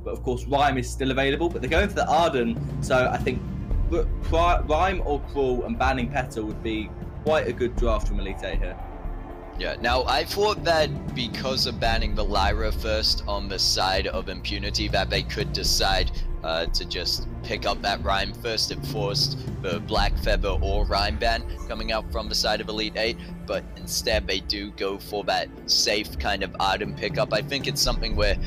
but of course Rhyme is still available. But they're going for the Arden, so I think Rhyme or Crawl and banning Petal would be quite a good draft from Elite 8 here. Yeah, now I thought that because of banning the Lyra first on the side of Impunity, that they could decide to just pick up that Rhyme first. It forced the Black Feather or Rhyme ban coming out from the side of Elite 8, but instead they do go for that safe kind of Arden pickup. I think it's something where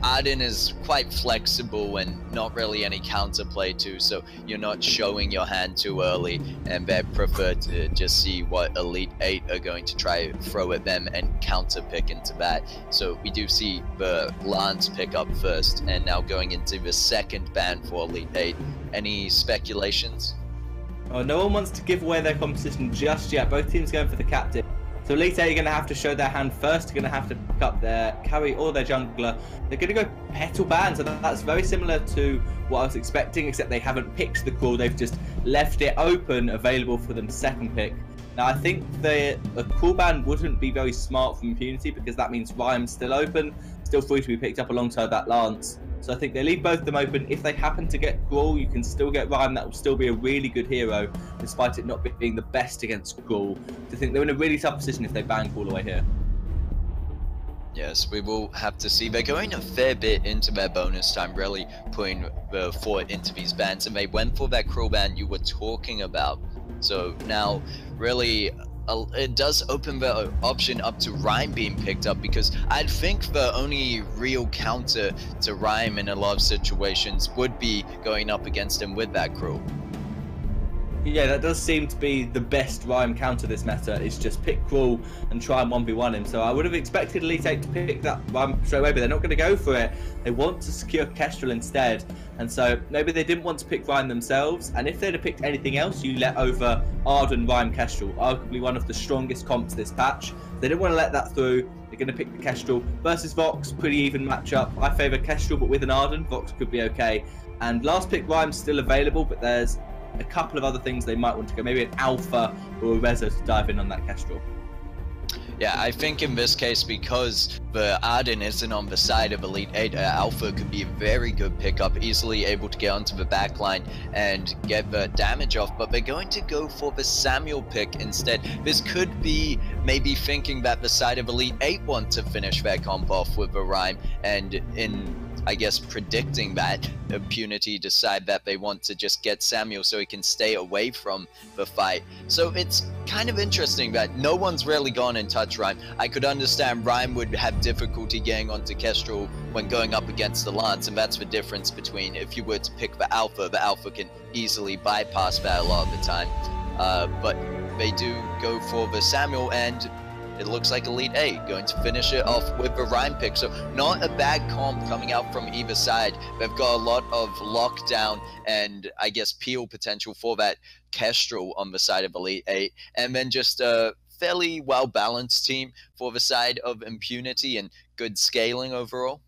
Arden is quite flexible and not really any counterplay too, so you're not showing your hand too early, and they prefer to just see what Elite 8 are going to try throw at them and counter pick into that. So we do see the Lance pick up first, and now going into the second ban for Elite 8. Any speculations? Oh, no one wants to give away their competition just yet. Both teams going for the captain. So Elite 8 are going to have to show their hand first. They're going to have to pick up their carry or their jungler. They're going to go Petal ban, so that's very similar to what I was expecting, except they haven't picked the Crawl. They've just left it open, available for them second pick. Now, I think a Crawl ban wouldn't be very smart from Impunity, because that means Rhyme's still open, still free to be picked up alongside that Lance. So I think they leave both of them open. If they happen to get Crawl, you can still get Rhyme. That will still be a really good hero, despite it not being the best against Crawl. I think they're in a really tough position if they ban Crawl away here. Yes, we will have to see. They're going a fair bit into their bonus time, really putting the thought into these bans, and they went for that Crawl ban you were talking about. So now, really, it does open the option up to Rhyme being picked up, because I think the only real counter to Rhyme in a lot of situations would be going up against him with that Crawl. Yeah, that does seem to be the best Rhyme counter this meta, is just pick Crawl and try and 1v1 him. So I would have expected Elite 8 to pick that Rhyme straight away, but they're not going to go for it. They want to secure Kestrel instead. And so maybe they didn't want to pick Rhyme themselves. And if they'd have picked anything else, you let over Arden, Rhyme, Kestrel, arguably one of the strongest comps this patch. They didn't want to let that through. They're going to pick the Kestrel versus Vox, pretty even matchup. I favour Kestrel, but with an Arden, Vox could be okay. And last pick Rhyme's still available, but there's a couple of other things they might want to go. Maybe an Alpha or a Reza to dive in on that Kestrel. Yeah, I think in this case, because the Arden isn't on the side of Elite 8, Alpha could be a very good pickup, easily able to get onto the backline and get the damage off, but they're going to go for the Samuel pick instead. This could be maybe thinking that the side of Elite 8 want to finish their comp off with a Rhyme, and in, I guess, predicting that, Impunity decide that they want to just get Samuel so he can stay away from the fight. So it's kind of interesting that no one's really gone and touched Rhyme. I could understand Rhyme would have difficulty getting onto Kestrel when going up against the Lance, and that's the difference between if you were to pick the Alpha can easily bypass that a lot of the time. But they do go for the Samuel, and it looks like Elite 8 going to finish it off with the Rhyme pick. So not a bad comp coming out from either side. They've got a lot of lockdown and, I guess, peel potential for that Kestrel on the side of Elite 8. And then just a fairly well-balanced team for the side of Impunity and good scaling overall.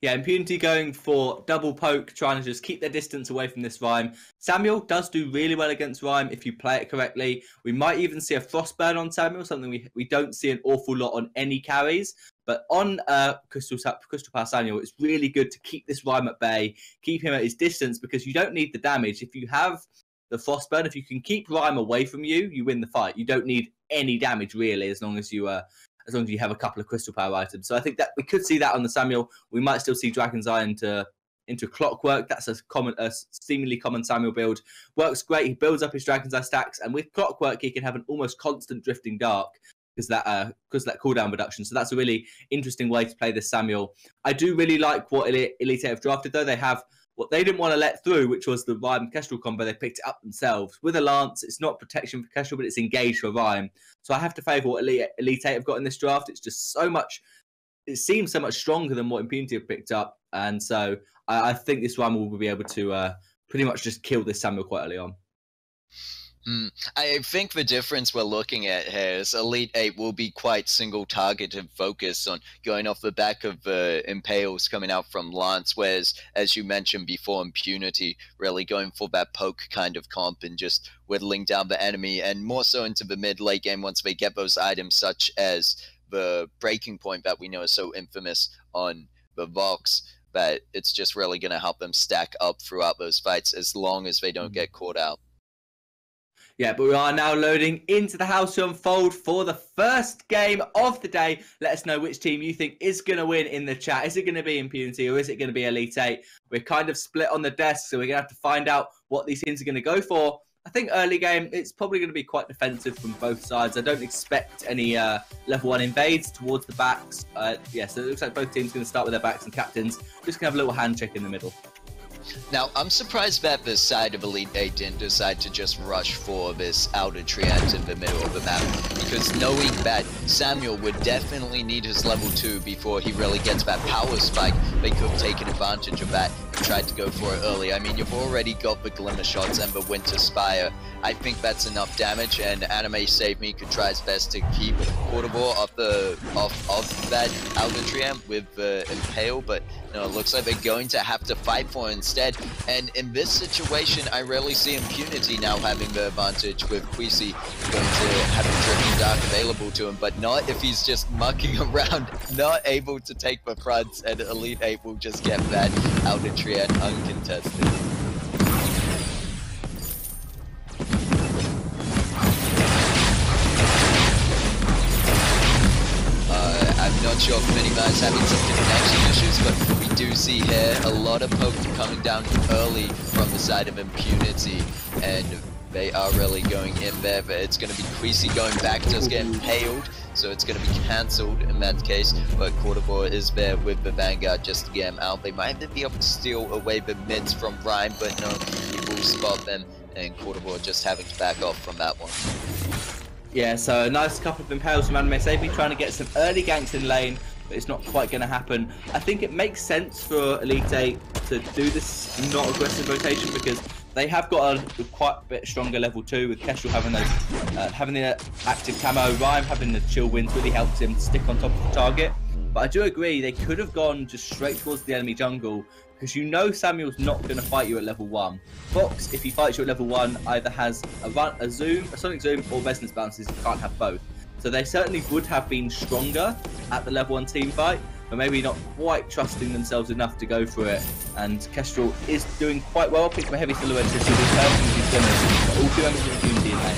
Yeah, Impunity going for double poke, trying to just keep their distance away from this Rhyme. Samuel does do really well against Rhyme if you play it correctly. We might even see a Frostburn on Samuel, something we don't see an awful lot on any carries. But on Crystal Power Samuel, it's really good to keep this Rhyme at bay, keep him at his distance, because you don't need the damage. If you have the Frostburn, if you can keep Rhyme away from you, you win the fight. You don't need any damage, really, as long as you have a couple of Crystal Power items. So I think that we could see that on the Samuel. We might still see Dragon's Eye into Clockwork. That's a seemingly common Samuel build. Works great. He builds up his Dragon's Eye stacks, and with Clockwork, he can have an almost constant drifting dark because that cooldown reduction. So that's a really interesting way to play this Samuel. I do really like what Elite 8 have drafted, though. They have what they didn't want to let through, which was the Rhyme Kestrel combo. They picked it up themselves. With a Lance, it's not protection for Kestrel, but it's engaged for Rhyme. So I have to favour what Elite 8 have got in this draft. It's just so much, it seems so much stronger than what Impunity have picked up. And so I think this Rhyme will be able to pretty much just kill this Samuel quite early on. I think the difference we're looking at here is Elite 8 will be quite single-targeted focused on going off the back of Impales coming out from Lance, whereas, as you mentioned before, Impunity really going for that poke kind of comp and just whittling down the enemy, and more so into the mid-late game once they get those items such as the breaking point that we know is so infamous on the Vox. but it's just really going to help them stack up throughout those fights as long as they don't get caught out. Yeah, but we are now loading into the house to unfold for the first game of the day. Let us know which team you think is going to win in the chat. Is it going to be Impunity or is it going to be Elite 8? We're kind of split on the desk, so we're going to have to find out what these teams are going to go for. I think early game, it's probably going to be quite defensive from both sides. I don't expect any level 1 invades towards the backs. Yeah, so it looks like both teams are going to start with their backs and captains. Just going to have a little handshake in the middle. Now, I'm surprised that the side of Elite 8 didn't decide to just rush for this outer triad in the middle of the map, because knowing that Samuel would definitely need his level 2 before he really gets that power spike, they could have taken advantage of that and tried to go for it early. I mean, you've already got the Glimmer Shots and the Winter Spire. I think that's enough damage, and Anime Save Me could try his best to keep Portable off that outer triad with the Impale, but no, it looks like they're going to have to fight for it instead. And in this situation, I rarely see Impunity now having the advantage, with Queasy going to have the Drifting Dark available to him, but not if he's just mucking around, not able to take the fronts, and Elite 8 will just get that outer triad uncontested. I'm not sure if Minima's having some connection issues, but we do see here a lot of poke coming down early from the side of Impunity, and they are really going in there. But it's going to be Queasy going back, just get impaled, so it's going to be cancelled in that case. But Quarterbore is there with the Vanguard just to get him out. They might be able to steal away the mids from Rhyme, but no, he will spot them, and Quarterbore just having to back off from that one. Yeah, so a nice couple of impales from Anime Save Me, trying to get some early ganks in lane, but it's not quite going to happen. I think it makes sense for Elite 8 to do this not aggressive rotation, because they have got a quite a bit stronger level 2, with Kestrel having those, having the active camo, Rhyme having the chill winds really helps him stick on top of the target. But I do agree, they could have gone just straight towards the enemy jungle, because you know Samuel's not going to fight you at level 1. Fox, if he fights you at level 1, either has a sonic zoom, or resonance bounces. You can't have both. So they certainly would have been stronger at the level 1 team fight, but maybe not quite trusting themselves enough to go for it. And Kestrel is doing quite well. Picked my heavy silhouette to be perfect. All 2 members of the Impunity in lane.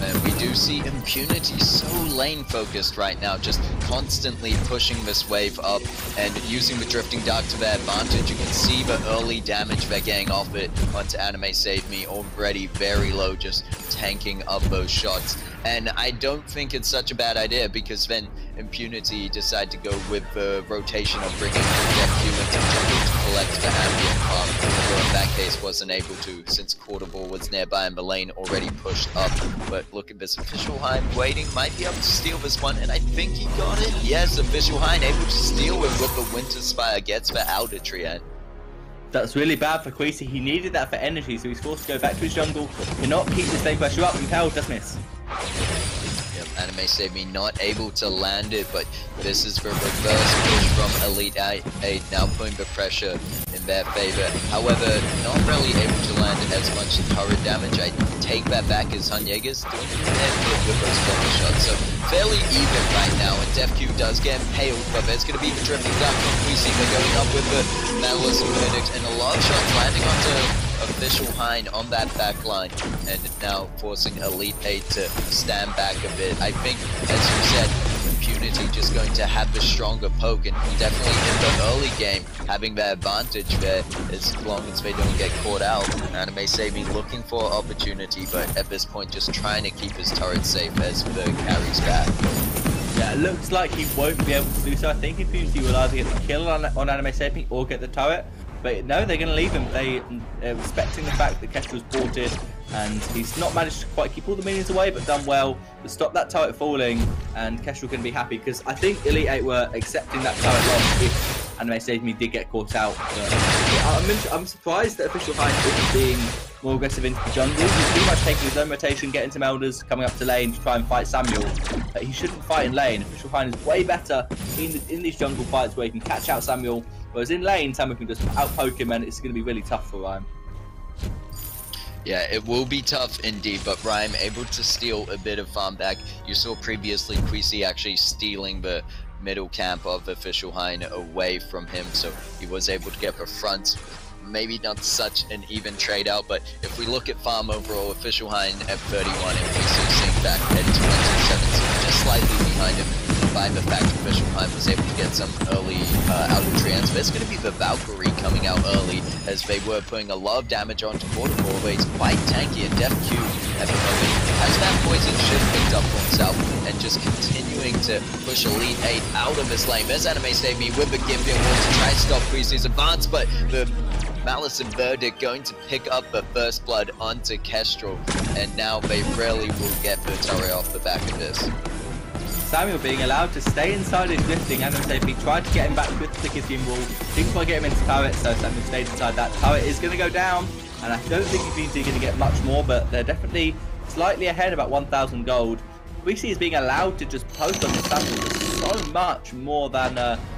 And we do see Impunity so lane focused right now, just constantly pushing this wave up and using the Drifting Dark to their advantage. You can see the early damage they're getting off it onto Anime Save Me, already very low, just tanking up those shots. And I don't think it's such a bad idea, because then Impunity decide to go with the rotation of bringing Death Q into jungle to collect the ambient farm, or in that case wasn't able to, since Quarterball was nearby and the lane already pushed up. But look at this, Official Hein waiting, might be able to steal this one, and I think he got it. Yes, Official Hein able to steal it with the Winter Spire, gets the outer triad. That's really bad for Queasy. He needed that for energy, so he's forced to go back to his jungle. Cannot keep the same pressure up. Impale does miss. Yep, Anime Save Me not able to land it, but this is the reverse push from Elite 8, now putting the pressure in their favor. However, not really able to land as much turret damage. I take that back as Hanyega's doing their bit with those focus shots. So fairly even right now, and DefQ does get impaled, but there's going to be the Drifting Dark from Queasy. They're going up with the Medalist Verdict, and a lot of shots landing onto Official Hein on that back line, and now forcing Elite 8 to stand back a bit. I think, as you said, Impunity just going to have the stronger poke, and definitely in the early game having the advantage there as long as they don't get caught out. Anime Save Me looking for opportunity, but at this point just trying to keep his turret safe as the carries back. Yeah, it looks like he won't be able to do so. I think Impunity will either get the kill on Anime Save Me or get the turret. But no, they're going to leave him. They're respecting the fact that Kestrel's ported, and he's not managed to quite keep all the minions away, but done well to stop that turret falling, and Kestrel can be happy, because I think Elite 8 were accepting that turret loss if Anime Save Me did get caught out. But yeah, I'm surprised that Official Hein isn't being more aggressive into the jungle. He's pretty much taking his own rotation, getting some elders, coming up to lane to try and fight Samuel. He shouldn't fight in lane. Official Hein is way better in these jungle fights where he can catch out Samuel. Whereas in lane, Samuel can just outpoke him, and it's going to be really tough for Rhyme. Yeah, it will be tough indeed, but Rhyme able to steal a bit of farm back. You saw previously Queasy actually stealing the middle camp of Official Hein away from him, so he was able to get the front. Maybe not such an even trade out, but if we look at farm overall, Official Hein at 31 and we see back at 27, just slightly behind him by the fact Official Hein was able to get some early out of trans. There's going to be the Vainglory coming out early as they were putting a lot of damage onto Portable, but he's quite tanky, and DefQ at the moment has that poison shift picked up for himself and just continuing to push Elite 8 out of his lane. There's Anime Save Me with the Gimpian wall to try to stop Queasy's advance, but the Malice and Verdict going to pick up the first blood onto Kestrel, and now they really will get the turret off the back of this. Samuel being allowed to stay inside his drifting, and if he tried to get him back with the Gimpian wall, didn't quite get him into turret, so Samuel stayed inside that. Turret is going to go down, and I don't think Impunity are going to get much more, but they're definitely slightly ahead, about 1,000 gold. Queasy is being allowed to just post on the Samuel so much more than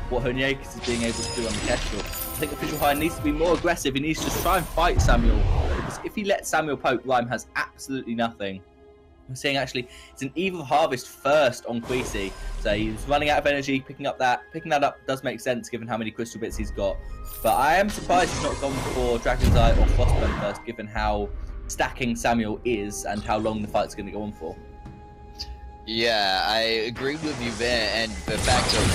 what Hernakis is being able to do on the Kestrel. I think Official Hein needs to be more aggressive. He needs to try and fight Samuel, because if he lets Samuel poke, Rhyme has absolutely nothing. I'm seeing actually it's an Evil Harvest first on Queasy, so he's running out of energy. Picking that up does make sense given how many crystal bits he's got, but I am surprised he's not gone for Dragon's Eye or Frostburn first, given how stacking Samuel is and how long the fight's going to go on for. Yeah, I agree with you there, and the fact of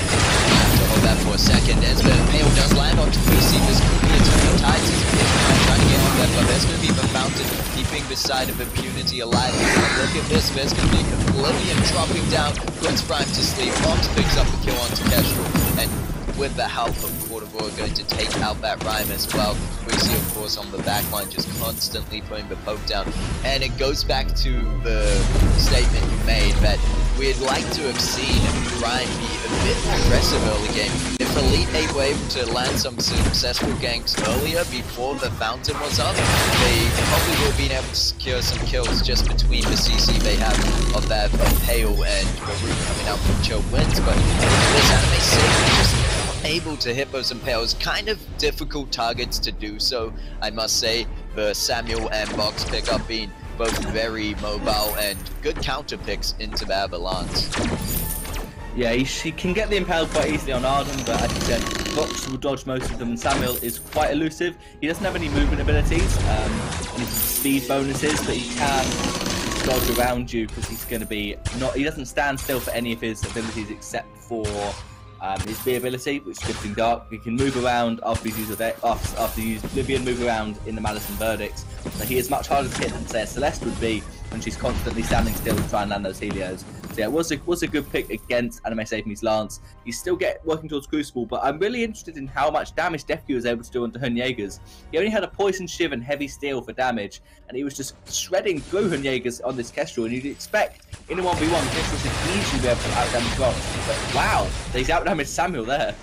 hold that for a second as the Pale does land onto PC. This could be a turn of tides as trying to get on that, but there's going to be the Fountain keeping the side of Impunity alive. Look at this, there's going to be Oblivion dropping down, puts Prime to sleep, Mox picks up the kill onto Kestrel, and with the help of Quartervore going to take out that Rhyme as well. We see, of course, on the backline just constantly putting the poke down. And it goes back to the statement you made that we'd like to have seen Rhyme be a bit more aggressive early game. If Elite 8 were able to land some successful ganks earlier before the Fountain was up, they probably would have been able to secure some kills just between the CC they have of that Pale and Baru coming out from Chill Winds. But this Anime Save just able to hit those Impales, kind of difficult targets to do so, I must say. The Samuel and Box pickup being both very mobile and good counter picks into the Avalanche. Yeah, he can get the Impale quite easily on Arden, but as you said, Box will dodge most of them, and Samuel is quite elusive. He doesn't have any movement abilities, any speed bonuses, but he can dodge around you because he's going to be he doesn't stand still for any of his abilities except for his B ability, which is Drifting Dark. He can move around after he's used Oblivion, move around in the Malice and Verdicts. So he is much harder to hit than, say, a Celeste would be when she's constantly standing still to try and land those Helios. So yeah, it was a good pick against Anime Save Me's Lance. He's still working towards Crucible, but I'm really interested in how much damage DefQ was able to do onto Hernakis. He only had a Poison Shiv and Heavy Steel for damage, and he was just shredding through Hernakis on this Kestrel, and you'd expect in a 1v1 Kestrel should easily be able to outdamage Rocks. But wow, he's outdamaged Samuel there.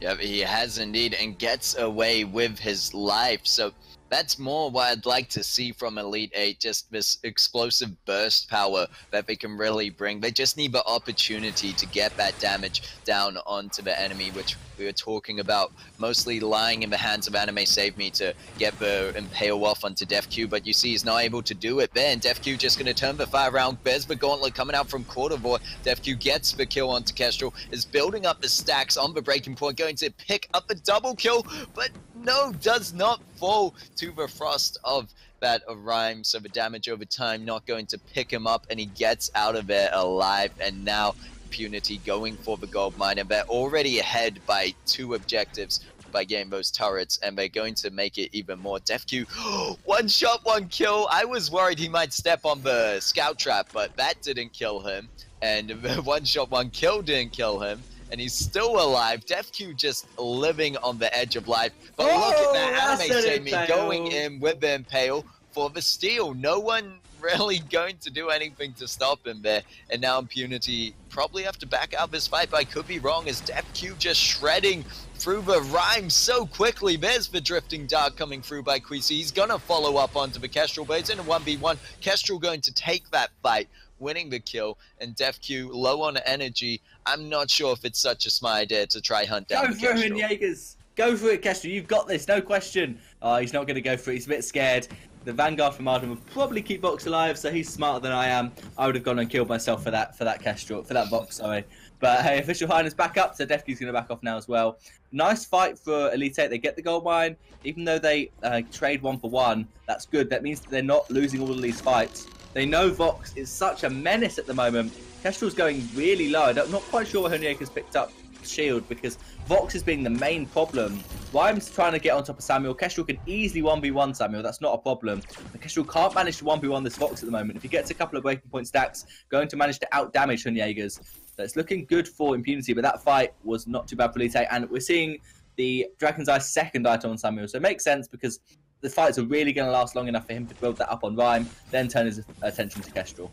Yep, he has indeed, and gets away with his life. So that's more what I'd like to see from Elite 8, just this explosive burst power that they can really bring. They just need the opportunity to get that damage down onto the enemy, which we were talking about, mostly lying in the hands of Anime Save Me to get the Impale off onto DefQ, but you see he's not able to do it there, and DefQ just going to turn the fire around. There's the Gauntlet coming out from Quartervore. DefQ gets the kill onto Kestrel, is building up the stacks on the breaking point, going to pick up the double kill, but no, does not fall to the frost of that Rhyme, so the damage over time not going to pick him up, and he gets out of there alive. And now Impunity going for the gold mine, and they're already ahead by 2 objectives by getting those turrets, and they're going to make it even more. DefQ, 1 shot, 1 kill. I was worried he might step on the scout trap, but that didn't kill him, and the 1 shot, 1 kill didn't kill him. And he's still alive. DefQ just living on the edge of life. But look at that Anime Save Me going in with the Impale for the steal. No one really going to do anything to stop him there. And now Impunity probably have to back out this fight, but I could be wrong, as DefQ just shredding through the Rhyme so quickly. There's the Drifting Dark coming through by Queasy. He's going to follow up onto the Kestrel, but it's in a 1v1. Kestrel going to take that fight, winning the kill, and DefQ low on energy. I'm not sure if it's such a smart idea to try hunt down the Kestrel. Go for it, Jaegers. Go for it, Kestrel. You've got this, no question. Oh, he's not going to go for it. He's a bit scared. The Vanguard from Arden will probably keep Box alive, so he's smarter than I am. I would have gone and killed myself for that Kestrel, for that Box, sorry. But hey, Official Highness back up, so Defq's going to back off now as well. Nice fight for Elite 8. They get the gold mine. Even though they trade 1 for 1, that's good. That means that they're not losing all of these fights. They know Vox is such a menace at the moment. Kestrel's going really low. I'm not quite sure why Honyeka's picked up shield because Vox is being the main problem. Rhyme's trying to get on top of Samuel. Kestrel can easily 1v1 Samuel. That's not a problem. But Kestrel can't manage to 1v1 this Vox at the moment. If he gets a couple of breaking point stacks, going to manage to outdamage Honyega's. So it's looking good for Impunity, but that fight was not too bad for Elite 8. And we're seeing the Dragon's Eye second item on Samuel. So it makes sense because the fights are really going to last long enough for him to build that up on Rhyme, then turn his attention to Kestrel.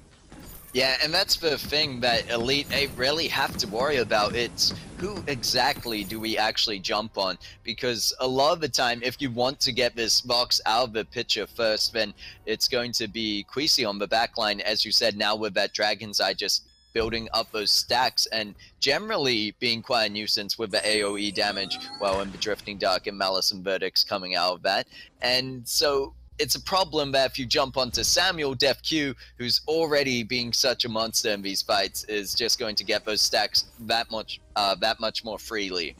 Yeah, and that's the thing that Elite 8 really have to worry about. It's who exactly do we actually jump on? Because a lot of the time, if you want to get this Vox out of the picture first, then it's going to be Quisi on the backline, as you said, now with that Dragon's Eye just building up those stacks and generally being quite a nuisance with the AoE damage, well, and the Drifting Dark and Malice and Verdicts coming out of that. And so it's a problem that if you jump onto Samuel, Defq, who's already being such a monster in these fights, is just going to get those stacks that much more freely.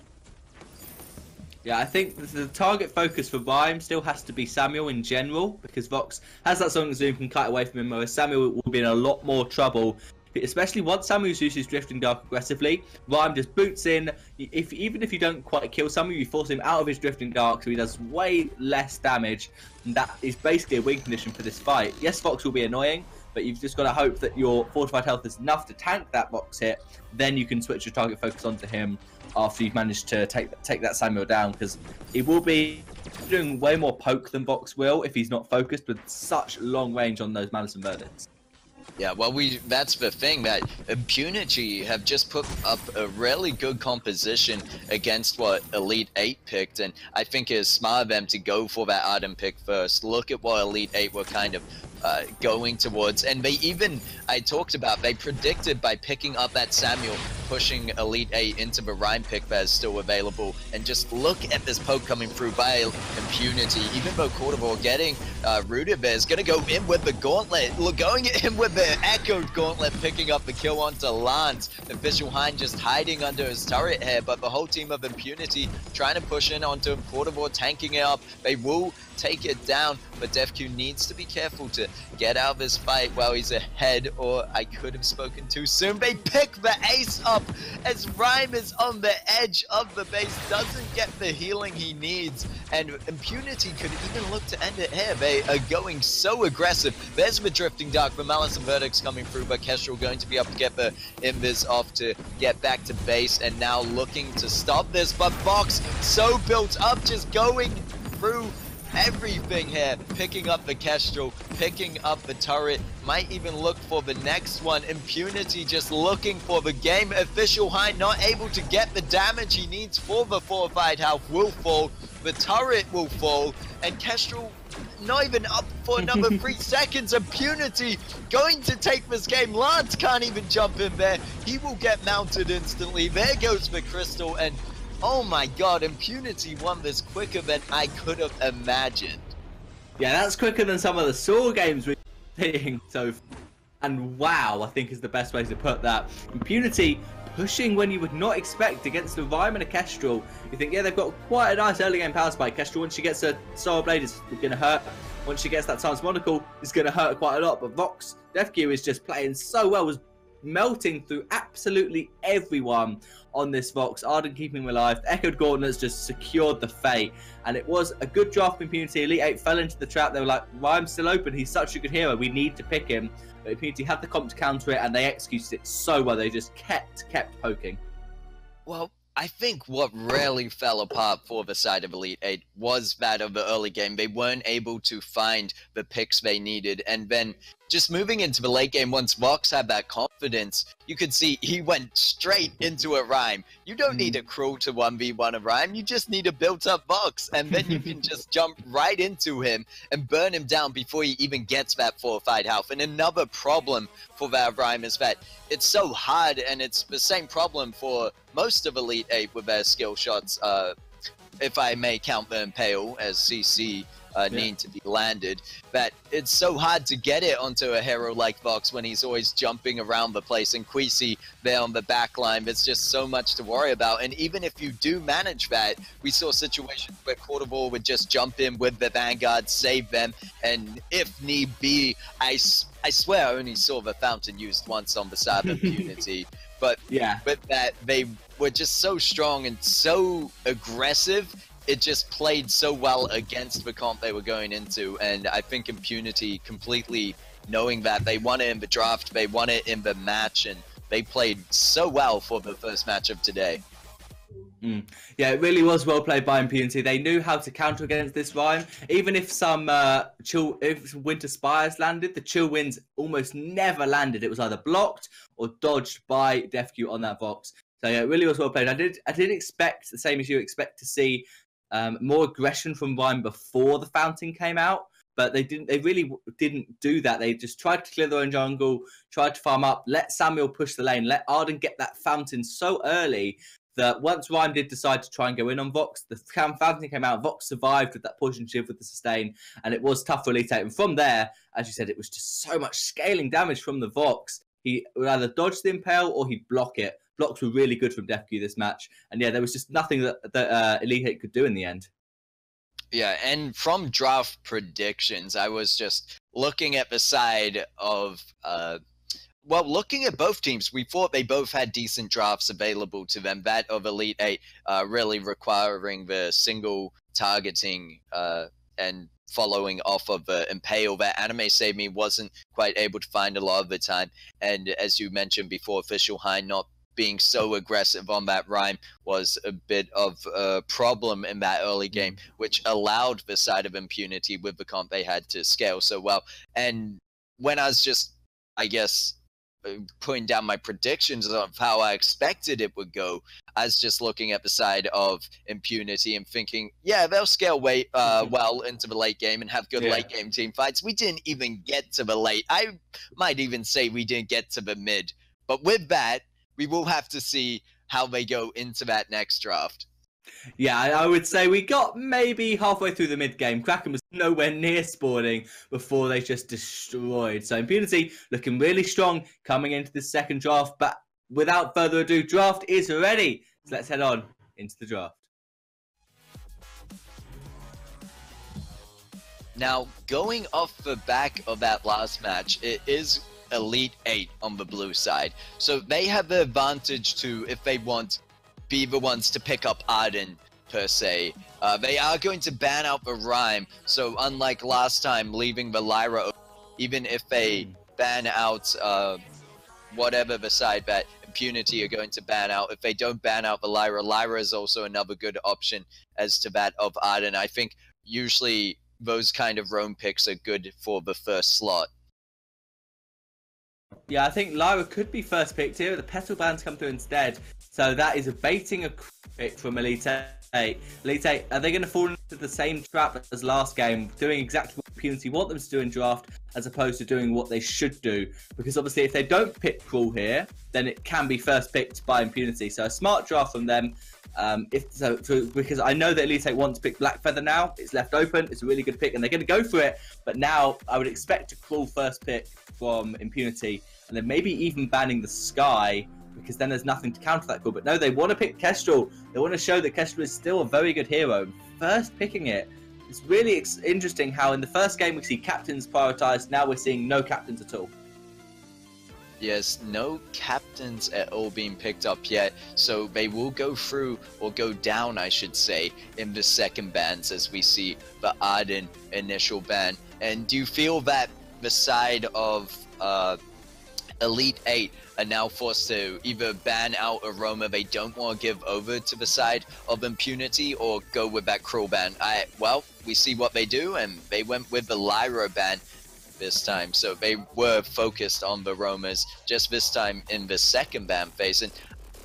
Yeah, I think the target focus for Rhyme still has to be Samuel in general, because Vox has that Sonic Zoom, can cut away from him, whereas Samuel will be in a lot more trouble, especially once Samuel uses Drifting Dark aggressively. Rhyme just boots in. Even if you don't quite kill Samuel, you force him out of his Drifting Dark, so he does way less damage, and that is basically a win condition for this fight. Yes, Vox will be annoying, but you've just got to hope that your fortified health is enough to tank that Vox hit. Then you can switch your target focus onto him after you've managed to take that Samuel down, because he will be doing way more poke than Vox will if he's not focused with such long range on those Malice and Verdicts. Yeah, well, that's the thing, that Impunity have just put up a really good composition against what Elite 8 picked, and I think it's smart of them to go for that Arden pick first. Look at what Elite 8 were kind of going towards, and they even, I talked about, they predicted by picking up that Samuel, pushing Elite 8 into the Rhyme pick that is still available, and just look at this poke coming through by Impunity. Even though Cordovar getting rooted there is going to go in with the Gauntlet, going in with the Echoed Gauntlet, picking up the kill onto Lance. Official Hind just hiding under his turret here, but the whole team of Impunity trying to push in onto him. Cordovar tanking it up. They will take it down, but Defq needs to be careful to get out of this fight while he's ahead, or I could have spoken too soon. They pick the ace up as Rhyme is on the edge of the base, doesn't get the healing he needs, and Impunity could even look to end it here. They are going so aggressive. There's the Drifting Dark, the Malice and Verdicts coming through, but Kestrel going to be able to get the Invis off to get back to base, and now looking to stop this, but Vox so built up, just going through everything here, picking up the Kestrel, picking up the turret, might even look for the next one. Impunity just looking for the game. Official High not able to get the damage he needs for the fortified health will fall, the turret will fall, and Kestrel not even up for another 3 seconds. Impunity going to take this game. Lance can't even jump in there. He will get mounted instantly. There goes the crystal, and oh my god, Impunity won this quicker than I could have imagined. Yeah, that's quicker than some of the Saw games we're seeing. So, and wow, I think is the best way to put that. Impunity pushing when you would not expect against a Rhyme and a Kestrel. You think, yeah, they've got quite a nice early game power spike. Kestrel, once she gets a Solar Blade, is going to hurt. Once she gets that Times Monocle, it's going to hurt quite a lot. But Vox, Defq is just playing so well, was melting through absolutely everyone on this Vox. Arden keeping him alive. The Echoed Gauntlets just secured the fate, and it was a good draft for Impunity. Elite 8 fell into the trap. They were like, Rhyme's still open, he's such a good hero, we need to pick him. But Impunity had the comp to counter it, and they executed it so well. They just kept poking. Well, I think what really fell apart for the side of Elite 8 was that of the early game. They weren't able to find the picks they needed, and then just moving into the late game, once Vox had that confidence, you could see he went straight into a Rhyme. You don't need a Cruel to 1v1 a Rhyme, you just need a built-up Vox, and then you can just jump right into him and burn him down before he even gets that fortified health. And another problem for that Rhyme is that it's so hard, and it's the same problem for most of Elite 8 with their skill shots, if I may count the Impale as CC need to be landed, that it's so hard to get it onto a hero like Vox when he's always jumping around the place, and Quisi there on the back line. There's just so much to worry about. And even if you do manage that, we saw situations where Quarterval would just jump in with the Vanguard, save them, and if need be, I swear I only saw the fountain used once on the side of Impunity, but that they were just so strong and so aggressive. It just played so well against the comp they were going into, and I think Impunity completely knowing that they won it in the draft, they won it in the match, and they played so well for the first match of today. Yeah, it really was well played by Impunity. They knew how to counter against this Rhyme. Even if some if Winter Spires landed, the chill wins almost never landed. It was either blocked or dodged by DefQ on that Vox. So yeah, it really was well played. I did expect the same as you expect to see more aggression from Rhyme before the fountain came out, but they didn't. They really didn't do that. They just tried to clear their own jungle, tried to farm up, let Samuel push the lane, let Arden get that fountain so early that once Rhyme did decide to try and go in on Vox, the fountain came out. Vox survived with that poison shield with the sustain, and it was tough for Elite 8. And from there, as you said, it was just so much scaling damage from the Vox. He would either dodge the Impale or he'd block it. Blocks were really good from DefQ this match. And yeah, there was just nothing that Elite 8 could do in the end. Yeah, and from draft predictions, I was just looking at the side of, looking at both teams, we thought they both had decent drafts available to them. That of Elite 8 really requiring the single targeting and following off of Impale. That Anime Save Me wasn't quite able to find a lot of the time. And as you mentioned before, Official High not being so aggressive on that Rhyme was a bit of a problem in that early game, which allowed the side of Impunity with the comp they had to scale so well. And when I was just, I guess, putting down my predictions of how I expected it would go, I was just looking at the side of Impunity and thinking, yeah, they'll scale well into the late game and have good late game team fights. We didn't even get to the late. I might even say we didn't get to the mid. But with that, we will have to see how they go into that next draft. Yeah, I would say we got maybe halfway through the mid-game. Kraken was nowhere near spawning before they just destroyed. So Impunity looking really strong coming into the second draft. But without further ado, draft is ready. So let's head on into the draft. Now, going off the back of that last match, it is Elite 8 on the blue side. So they have the advantage to, if they want, be the ones to pick up Arden, per se. They are going to ban out the Rhyme, so unlike last time, leaving the Lyra, even if they ban out whatever the side that Impunity are going to ban out, if they don't ban out the Lyra, Lyra is also another good option as to that of Arden. I think usually those kind of roam picks are good for the first slot. Yeah, I think Lyra could be first picked here. The Petal Bands come through instead. So that is a baiting a pick from Elite 8. Elite 8, are they going to fall into the same trap as last game, doing exactly what Impunity want them to do in draft, as opposed to doing what they should do? Because obviously if they don't pick Cruel here, then it can be first picked by Impunity. So a smart draft from them. Because I know that Elite 8 want to pick Blackfeather now. It's left open. It's a really good pick, and they're going to go for it. But now I would expect a Cruel first pick from Impunity, and then maybe even banning the Sky, because then there's nothing to counter that call. But no, they want to pick Kestrel. They want to show that Kestrel is still a very good hero. First picking it. It's really interesting how in the first game we see captains prioritized. Now we're seeing no captains at all. Yes, no captains at all being picked up yet, so they will go through, or go down I should say, in the second bans as we see the Arden initial ban. And do you feel that the side of Elite 8 are now forced to either ban out Aroma they don't want to give over to the side of Impunity, or go with that Cruel ban? Well, we see what they do, and they went with the Lyra ban this time, so they were focused on the Roamers just this time in the second ban phase. And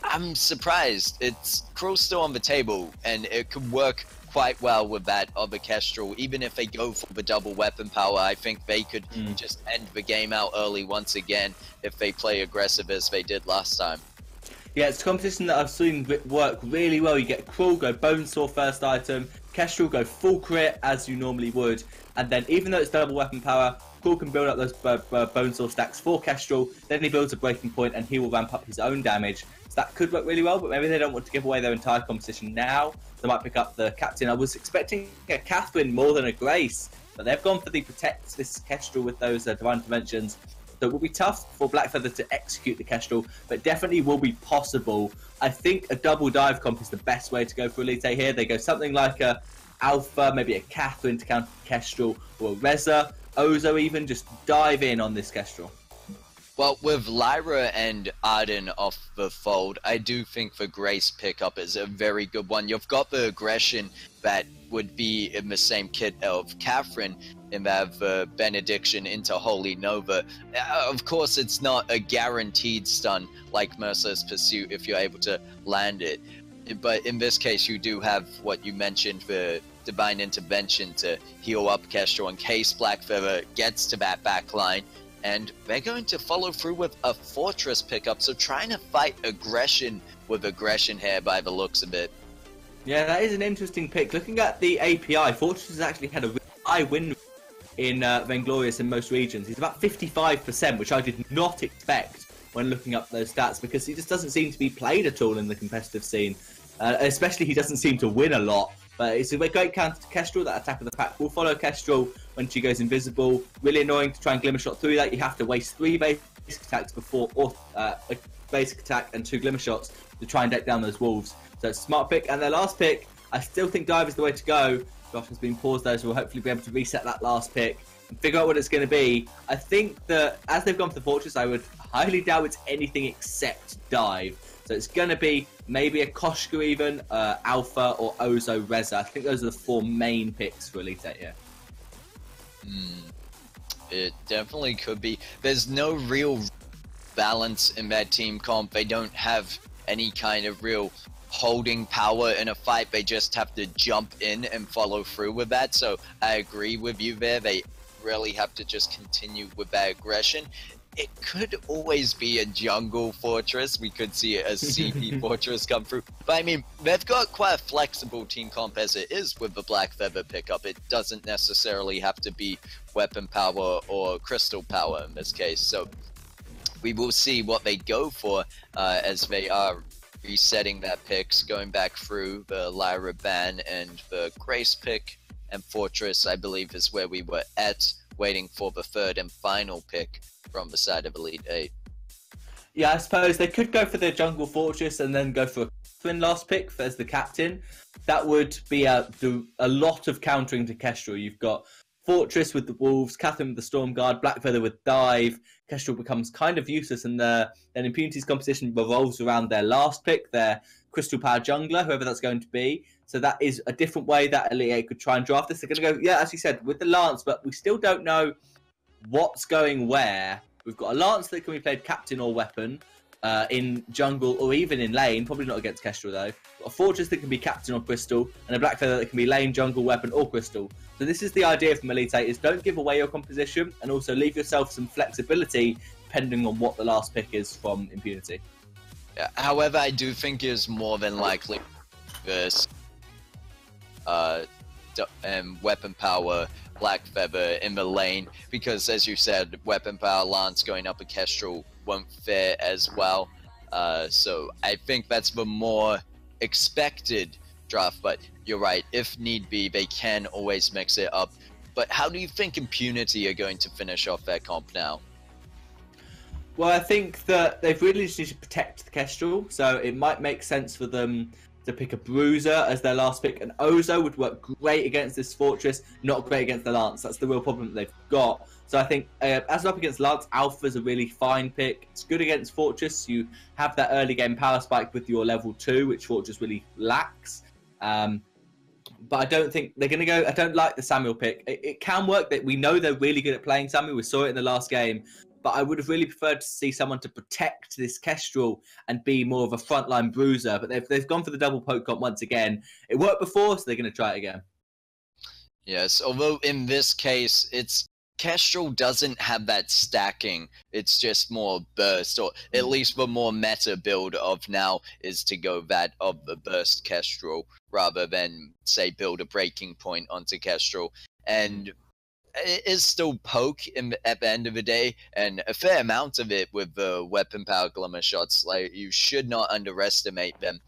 I'm surprised it's Cruel still on the table, and it could work quite well with that other Kestrel. Even if they go for the double weapon power, I think they could just end the game out early once again if they play aggressive as they did last time. Yeah, it's a competition that I've seen work really well. You get Crawl, go Bonesaw first item, Kestrel, go full crit as you normally would, and then even though it's double weapon power, Crawl can build up those Bonesaw stacks for Kestrel, then he builds a breaking point and he will ramp up his own damage. So that could work really well, but maybe they don't want to give away their entire competition now. They might pick up the Captain. I was expecting a Catherine more than a Grace, but they've gone for the Protect this Kestrel with those Divine Interventions. So it will be tough for Blackfeather to execute the Kestrel, but definitely will be possible. I think a double dive comp is the best way to go for Elite 8 here. They go something like a Alpha, maybe a Catherine to counter Kestrel, or a Reza, Ozo even, just dive in on this Kestrel. Well, with Lyra and Arden off the fold, I do think the Grace pickup is a very good one. You've got the aggression that would be in the same kit of Catherine, and have Benediction into Holy Nova. Of course, it's not a guaranteed stun like Merciless Pursuit if you're able to land it. But in this case, you do have what you mentioned, the Divine Intervention to heal up Kestrel in case Blackfeather gets to that back line. And they're going to follow through with a Fortress pickup, so trying to fight aggression with aggression here by the looks of it. Yeah, that is an interesting pick. Looking at the API, Fortress has actually had a really high win rate in Vainglorious in most regions. He's about 55%, which I did not expect when looking up those stats, because he just doesn't seem to be played at all in the competitive scene. Especially he doesn't seem to win a lot. But it's a great counter to Kestrel. That attack of the pack will follow Kestrel when she goes invisible. Really annoying to try and Glimmer Shot through that. You have to waste 3 basic attacks before, or a basic attack and 2 Glimmer Shots to try and deck down those wolves. So it's a smart pick. And their last pick, I still think Dive is the way to go. Josh has been paused though, so we'll hopefully be able to reset that last pick and figure out what it's going to be. I think that as they've gone for the Fortress, I would highly doubt it's anything except Dive. So it's going to be maybe a Koshka even, Alpha, or Ozo Reza. I think those are the 4 main picks for Elite 8 here. It definitely could be. There's no real balance in that team comp. They don't have any kind of real holding power in a fight. They just have to jump in and follow through with that. So I agree with you there. They really have to just continue with that aggression. It could always be a jungle Fortress. We could see a CP Fortress come through. But I mean, they've got quite a flexible team comp as it is with the Blackfeather pickup. It doesn't necessarily have to be weapon power or crystal power in this case. So we will see what they go for as they are resetting that picks, going back through the Lyra ban and the Grace pick. And Fortress, I believe, is where we were at, waiting for the 3rd and final pick from the side of Elite 8. Yeah, I suppose they could go for the Jungle Fortress and then go for a Catherine last pick as the Captain. That would be do a lot of countering to Kestrel. You've got Fortress with the Wolves, Catherine with the Storm Guard, Blackfeather with Dive. Kestrel becomes kind of useless, and then Impunity's composition revolves around their last pick, their Crystal Power Jungler, whoever that's going to be. So that is a different way that Elite 8 could try and draft this. They're going to go, yeah, as you said, with the Lance, but we still don't know what's going where. We've got a Lance that can be played Captain or Weapon in jungle or even in lane, probably not against Kestrel though. A Fortress that can be Captain or Crystal, and a Blackfeather that can be lane, jungle, weapon or Crystal. So this is the idea from Elite 8, is don't give away your composition and also leave yourself some flexibility depending on what the last pick is from Impunity. Yeah, however, I do think it's more than likely this weapon power Blackfeather in the lane, because as you said, weapon power Lance going up a Kestrel won't fare as well. So I think that's the more expected draft, but you're right, if need be, they can always mix it up. But how do you think Impunity are going to finish off their comp now? Well, I think that they've really just need to protect the Kestrel, so it might make sense for them to pick a Bruiser as their last pick. And Ozo would work great against this Fortress, not great against the Lance. That's the real problem that they've got. So I think as up against Lance, Alpha's a really fine pick. It's good against Fortress. You have that early game power spike with your level 2, which Fortress really lacks. But I don't think they're going to go. I don't like the Samuel pick. It can work. That we know they're really good at playing Samuel. We saw it in the last game. But I would have really preferred to see someone to protect this Kestrel and be more of a frontline bruiser. But they've gone for the double poke comp once again. It worked before, so they're going to try it again. Yes, although in this case, it's Kestrel doesn't have that stacking. It's just more burst, or at least the more meta build of now is to go that of the burst Kestrel rather than, say, build a breaking point onto Kestrel. And it is still poke at the end of the day, and a fair amount of it with the weapon power glimmer shots. Like, you should not underestimate them.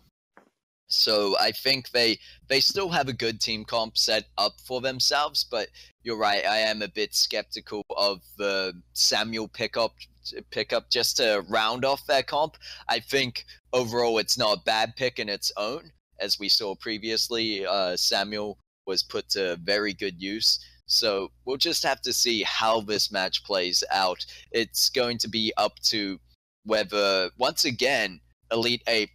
So I think they still have a good team comp set up for themselves, but you're right, I am a bit skeptical of the Samuel pickup just to round off their comp. I think overall it's not a bad pick in its own. As we saw previously, Samuel was put to very good use. So we'll just have to see how this match plays out. It's going to be up to whether, once again, Elite 8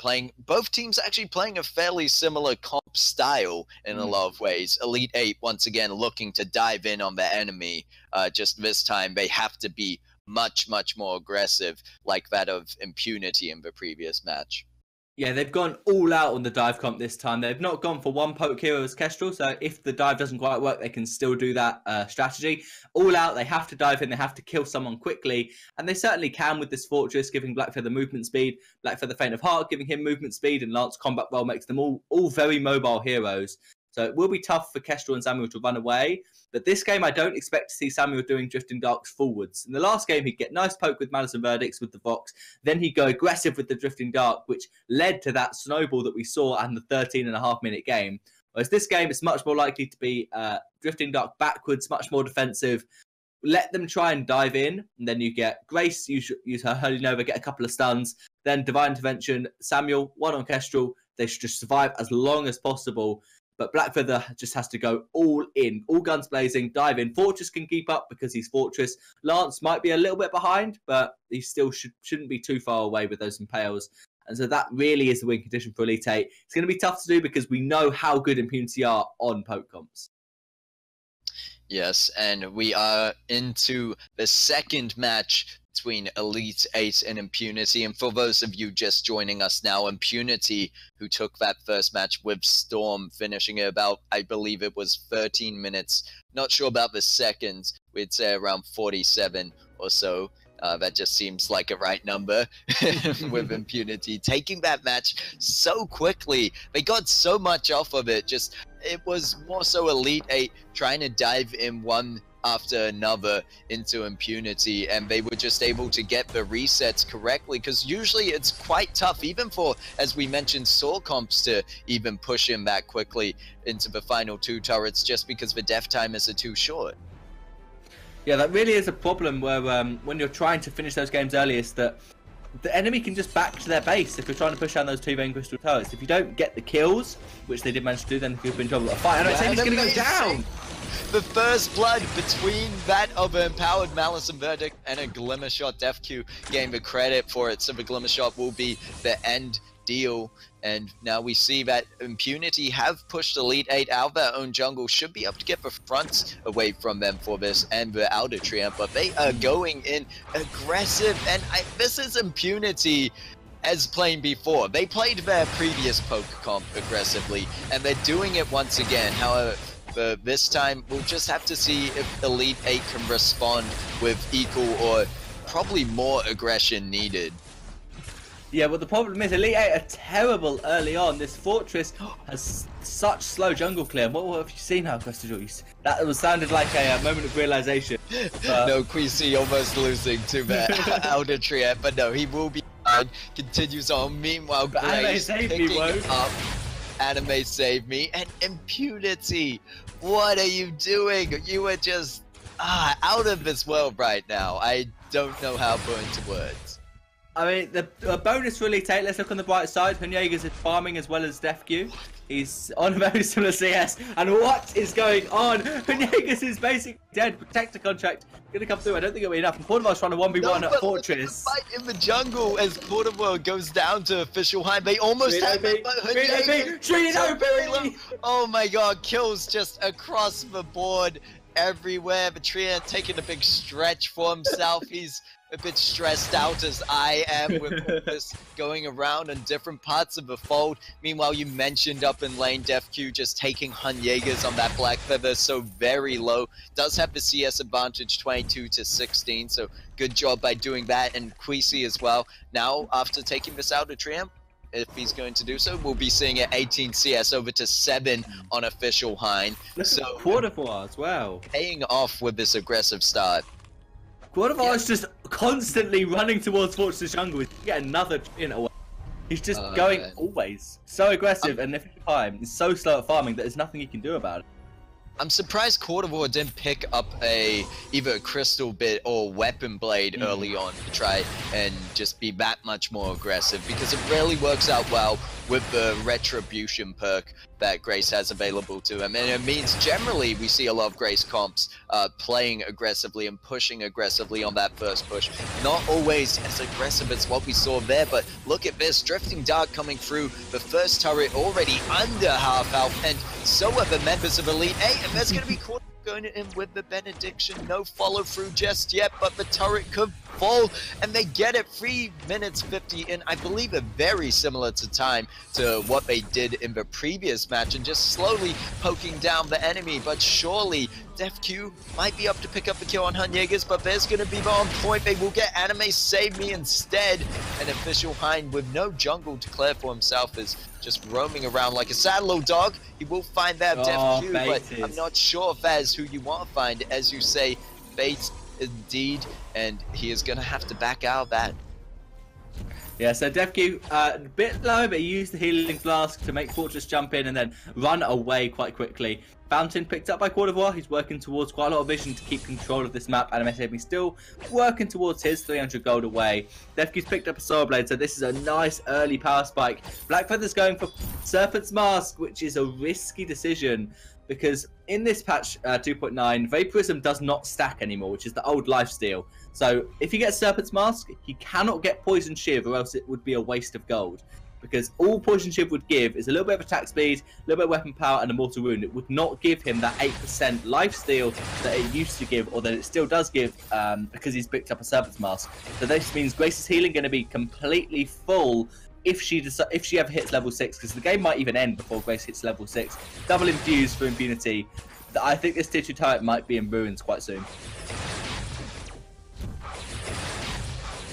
both teams actually playing a fairly similar comp style in a lot of ways. Elite 8, once again, looking to dive in on the enemy. Just this time, they have to be much, much more aggressive, like that of Impunity in the previous match. Yeah, they've gone all out on the dive comp this time. They've not gone for one poke hero as Kestrel, so if the dive doesn't quite work, they can still do that strategy. All out, they have to dive in, they have to kill someone quickly, and they certainly can with this Fortress, giving Blackfeather movement speed, Blackfeather Faint of Heart giving him movement speed, and Lance Combat Well makes them all very mobile heroes. So it will be tough for Kestrel and Samuel to run away. But this game, I don't expect to see Samuel doing Drifting Darks forwards. In the last game, he'd get nice poke with Malice and Verdicts with the Vox. Then he'd go aggressive with the Drifting Dark, which led to that snowball that we saw in the 13.5-minute game. Whereas this game, it's much more likely to be Drifting Dark backwards, much more defensive. Let them try and dive in, and then you get Grace, use her Holy Nova, get a couple of stuns. Then Divine Intervention, Samuel, one on Kestrel. They should just survive as long as possible. But Blackfeather just has to go all in, all guns blazing, dive in. Fortress can keep up because he's Fortress. Lance might be a little bit behind, but he still shouldn't be too far away with those impales. And so that really is the win condition for Elite 8. It's going to be tough to do because we know how good Impunity are on poke comps. Yes, and we are into the second match between Elite 8 and Impunity. And for those of you just joining us now, Impunity, who took that first match with Storm, finishing it about, I believe it was 13 minutes. Not sure about the seconds. We'd say around 47 or so. That just seems like a right number with Impunity. Taking that match so quickly. They got so much off of it. It was more so Elite 8 trying to dive in one after another into Impunity, and they were just able to get the resets correctly, because usually it's quite tough, even for, as we mentioned, Soul comps to even push him that quickly into the final two turrets, just because the death timers are too short. Yeah, that really is a problem where when you're trying to finish those games earliest, that the enemy can just back to their base if you're trying to push down those two Vein Crystal turrets. If you don't get the kills, which they did manage to do, then you've been in trouble with a fight. And I say he's going to go down! The first blood between that of an empowered Malice and Verdict and a Glimmer Shot. Death Q getting the credit for it, so the Glimmer Shot will be the end deal. And now we see that Impunity have pushed Elite 8 out of their own jungle, should be able to get the fronts away from them for this and the outer Treant, but they are going in aggressive, and this is Impunity as playing before. They played their previous poke comp aggressively, and they're doing it once again. However, this time we'll just have to see if Elite 8 can respond with equal or probably more aggression needed. Yeah, but the problem is Elite 8 are terrible early on. This Fortress has such slow jungle clear. What have you seen now, Questa Joyce? That sounded like a moment of realization. No, Queasy almost losing to the outer Treant, but no, he will be fine. Continues on. Meanwhile, Grace picking up Anime Save Me, and Impunity. What are you doing? You are just out of this world right now. I don't know how to put into words. I mean, the bonus for Elite 8, let's look on the bright side. Hunyegers is farming as well as Death Q. He's on a very similar CS. And what is going on? Hunyegers is basically dead. Protector contract going to come through. I don't think it'll be enough. And Portival's trying to 1v1 at Fortress. Fight in the jungle as Portival goes down to official high. They almost have it, but Hunyegers. Oh my god, kills just across the board everywhere. The Treant taking a big stretch for himself. He's a bit stressed out as I am with all this going around in different parts of the fold. Meanwhile, you mentioned up in lane, DefQ just taking Hun Jaegers on that Black Feather so very low. Does have the CS advantage 22 to 16, so good job by doing that. And Queasy as well. Now, after taking this out of Triumph, if he's going to do so, we'll be seeing an 18 CS over to 7 on official Hein. So Quartervoir as well. Paying off with this aggressive start. Quartervoir is just constantly running towards Fortress Jungle. He's getting another away. He's just going always. So aggressive, and if time is so slow at farming that there's nothing he can do about it. I'm surprised Quartervoir didn't pick up either a Crystal Bit or Weapon Blade early on to try and just be that much more aggressive, because it really works out well with the Retribution perk that Grace has available to him. And it means generally we see a lot of Grace comps playing aggressively and pushing aggressively on that first push. Not always as aggressive as what we saw there, but look at this, Drifting Dart coming through, the first turret already under half health, and so are the members of Elite 8, and there's going to be Quartervoir going in with the Benediction. No follow through just yet, but the turret could fall, and they get it 3 minutes 50 in, I believe, a very similar to time to what they did in the previous match, and just slowly poking down the enemy. But surely DefQ might be up to pick up the kill on Hun Jaegers, but there's going to be on point. They will get Anime Save Me instead, and official Hein with no jungle to declare for himself is just roaming around like a sad little dog. He will find that DefQ, but I'm not sure if that is who you want to find. As you say, Bates indeed, and he is going to have to back out of that. Yeah, so DefQ a bit low, but he used the Healing Flask to make Fortress jump in and then run away quite quickly. Fountain picked up by Quartervoir. He's working towards quite a lot of vision to keep control of this map. And MSAB still working towards his 300 gold away. DefQ's picked up a Soul Blade, so this is a nice early power spike. Black Feather's going for Serpent's Mask, which is a risky decision, because in this patch 2.9, Vaporism does not stack anymore, which is the old lifesteal. So if he gets Serpent's Mask, he cannot get Poison Shiv, or else it would be a waste of gold. Because all Poison Shiv would give is a little bit of attack speed, a little bit of weapon power, and a mortal wound. It would not give him that 8% lifesteal that it used to give, or that it still does give, because he's picked up a Serpent's Mask. So this means Grace's healing going to be completely full if she ever hits level 6, because the game might even end before Grace hits level 6. Double infuse for Impunity. I think this tier 2 turret might be in ruins quite soon.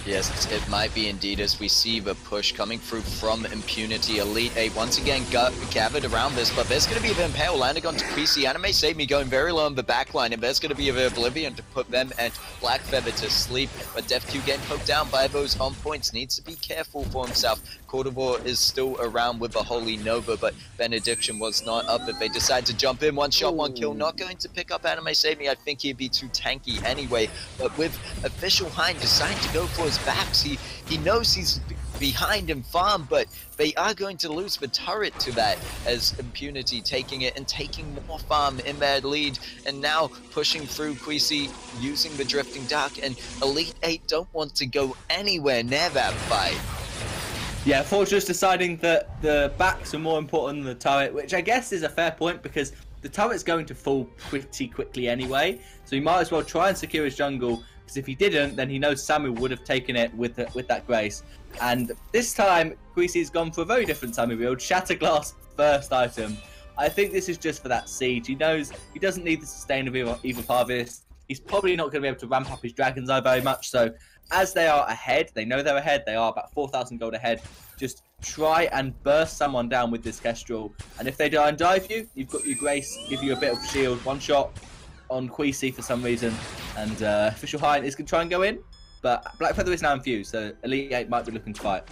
Yes, it might be indeed, as we see the push coming through from Impunity. Elite 8 once again gathered around this, but there's going to be the Impale landing onto Queasy. Anime Save Me going very low on the backline, and there's going to be the Oblivion to put them and Black Feather to sleep. But DefQ getting poked down by those on points, needs to be careful for himself. Quartervoir is still around with the Holy Nova, but Benediction was not up. If they decide to jump in, one shot, one kill, not going to pick up Anime Save Me. I think he'd be too tanky anyway. But with official Hein deciding to go for his backs, he knows he's behind in farm, but they are going to lose the turret to that, as Impunity taking it and taking more farm in their lead, and now pushing through Queasy using the Drifting Dark, and Elite 8 don't want to go anywhere near that fight. Yeah, Fortress deciding that the backs are more important than the turret, which I guess is a fair point, because the turret's going to fall pretty quickly anyway, so he might as well try and secure his jungle, because if he didn't, then he knows Samuel would have taken it with that Grace. And this time, Queasy's gone for a very different Samuel build. Shatterglass first item. I think this is just for that siege. He knows he doesn't need the sustain of either Harvest. He's probably not going to be able to ramp up his Dragon's Eye very much, so as they are ahead, they know they're ahead, they are about 4,000 gold ahead, just try and burst someone down with this Kestrel, and if they die and dive you, you've got your Grace, give you a bit of shield, one shot on Queasy for some reason, and official Hein is going to try and go in, but Black Feather is now infused, so Elite 8 might be looking to fight.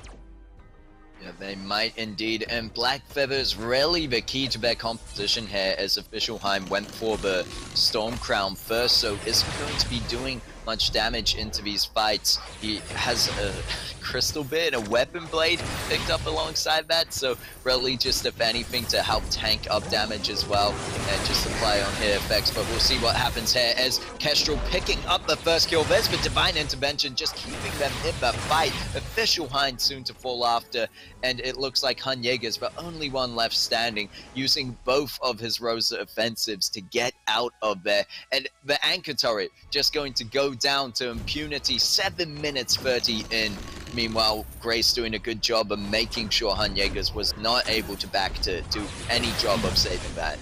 Yeah, they might indeed, and Black Feather's really the key to their competition here, as official Hein went for the Storm Crown first, so isn't going to be doing much damage into these fights. He has a Crystal Bit and a Weapon Blade picked up alongside that, so really just, if anything, to help tank up damage as well and just apply on hit effects. But we'll see what happens here as Kestrel picking up the first kill. There's the Divine Intervention, just keeping them in the fight. Official Hein soon to fall after, and it looks like Hun Jaegers, the only one left standing, using both of his Rosa offensives to get out of there. And the Anchor Turret just going to go down to Impunity, 7 minutes 30 in. Meanwhile, Grace doing a good job of making sure Jaegers was not able to back to do any job of saving that.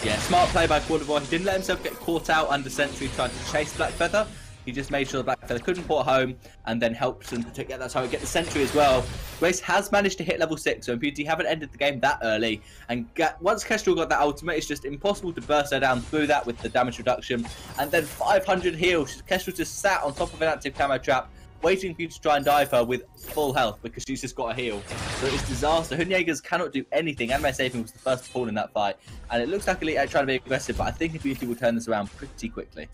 Yeah, smart play by Quadivore. He didn't let himself get caught out under Sentry trying to chase Black Feather. He just made sure Black Feather couldn't port home and then helped him to get that time, get the Sentry as well. Grace has managed to hit level 6, so Impunity haven't ended the game that early. And once Kestrel got that ultimate, it's just impossible to burst her down through that with the damage reduction. And then 500 heals. Kestrel just sat on top of an active camo trap, waiting for you to try and dive her with full health because she's just got a heal. So it's disaster. Jaegers cannot do anything. Anime Saving was the first to fall in that fight. And it looks like Elite 8 trying to be aggressive, but I think Impunity will turn this around pretty quickly.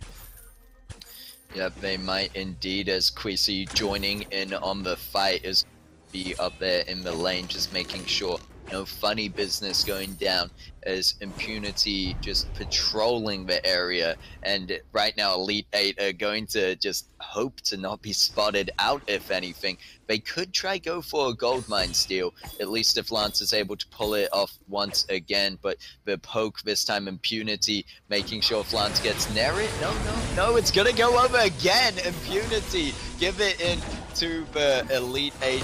Yep, they might indeed, as Quisi joining in on the fight is be up there in the lane, just making sure no funny business going down, as Impunity just patrolling the area. And right now Elite 8 are going to just hope to not be spotted out, if anything. They could try go for a gold mine steal, at least if Lance is able to pull it off once again. But the poke this time, Impunity making sure Lance gets near it. No, it's gonna go over again. Impunity give it in to the Elite 8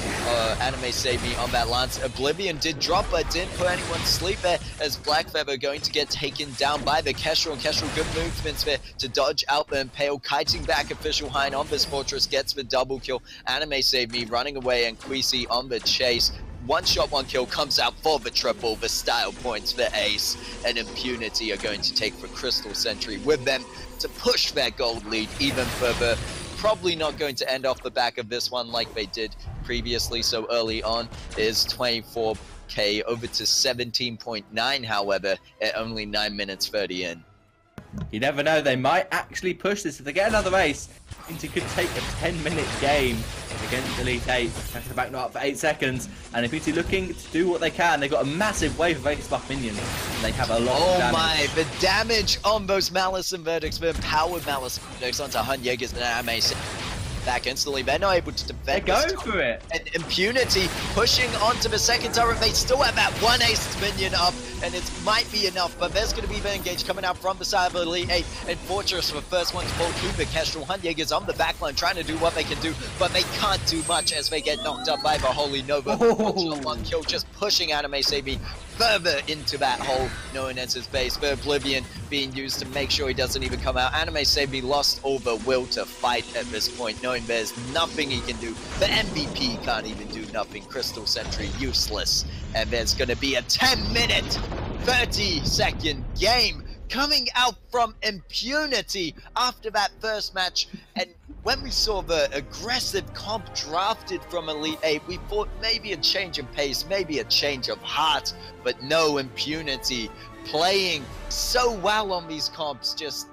Anime Save Me on that Lance. Oblivion did drop, but didn't put anyone to sleep there, as Black Feather going to get taken down by the Kestrel. And Kestrel, good movements there to dodge out the Impale, kiting back Official Hein on this Fortress, gets the double kill. Anime Save Me running away, and Quisi on the chase. One shot, one kill, comes out for the triple. The style points for Ace, and Impunity are going to take for Crystal Sentry with them to push their gold lead even further. Probably not going to end off the back of this one like they did previously so early on. Is 24k over to 17.9, however, at only 9 minutes 30 in. You never know, they might actually push this. If they get another ace, it could take a 10-minute game against Elite 8. Catching the back not up for 8 seconds. And Impunity looking to do what they can. They've got a massive wave of ace buff minions. And they have a lot of damage. Oh my, the damage on those Malice and Verdicts, the empowered Malice and Verdicts onto Jaegers and Anime back instantly. They're not able to defend. They're going for it. And Impunity pushing onto the second turret. They still have that one ace minion up, and it might be enough, but there's going to be the engage coming out from the side of Elite 8, and Fortress the first one to fall through the Kestrel. Jaegers on the backline trying to do what they can do, but they can't do much as they get knocked up by the Holy Nova. One kill, just pushing Anime Save Me further into that hole, known as his base. The Oblivion being used to make sure he doesn't even come out. Anime Save Me lost all the will to fight at this point, knowing there's nothing he can do. The MVP can't even do nothing. Crystal Sentry useless. And there's going to be a 10-minute, 30-second game coming out from Impunity after that first match. And when we saw the aggressive comp drafted from Elite 8, we thought maybe a change in pace, maybe a change of heart, but no. Impunity playing so well on these comps, just